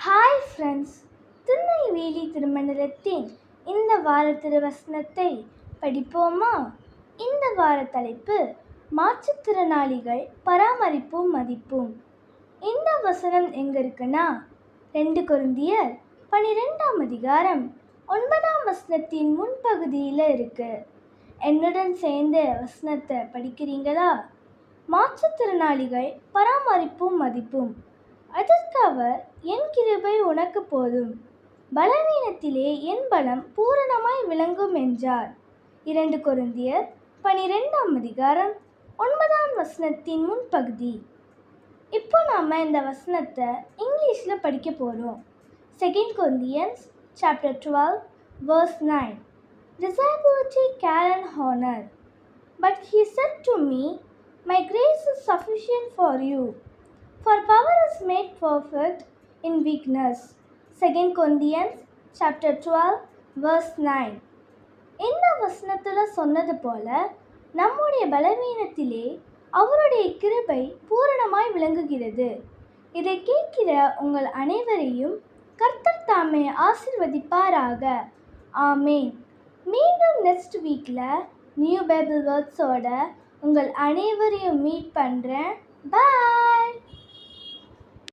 Hi friends, Tirunelveli திருமண்டலத்தின் இந்த வார திருவசனத்தை படிப்போமா? இந்த வார தலைப்பு மாற்றுத்திறனாளிகள் பராமரிப்பும் மதிப்பும். இந்த வசனம் எங்க இருக்குன்னா 2 கொரிந்தியர் 12ஆம் அதிகாரம் 9ஆம் வசனத்தின் முன்பகுதியில் இருக்கு. என்னுடன் சேர்ந்து வசனத்தை படிக்கிறீங்களா? மாற்றுத்திறனாளிகள் பராமரிப்பும் மதிப்பும். அதற்கு அவர், என் கிருபை உனக்கு போதும், பலவீனத்திலே என் பலம் பூரணமாய் விளங்கும் என்றார். 2 கொரிந்தியர் 12ஆம் அதிகாரம் 9ஆம் வசனத்தின் முன்பகுதி. இப்போ நாம் இந்த வசனத்தை இங்கிலீஷில் படிக்க போகிறோம். 2 Corinthians chapter 12 verse 9. Disability, care and honor. But he said to me, my grace is sufficient for you, for power is made perfect in weakness. 2 Corinthians chapter 12 verse 9. இந்த வசனத்தில் சொன்னது போல நம்முடைய பலவீனத்திலே அவருடைய கிருபை பூரணமாய் விளங்குகிறது. இதை கேட்கிற உங்கள் அனைவரையும் கர்த்தர் தாமே ஆசீர்வதிப்பாராக. ஆமேன். மீண்டும் நெக்ஸ்ட் வீக்கில் நியூ பைபிள் வேர்ட்ஸோட உங்கள் அனைவரையும் மீட் பண்ணுறேன். பாய்.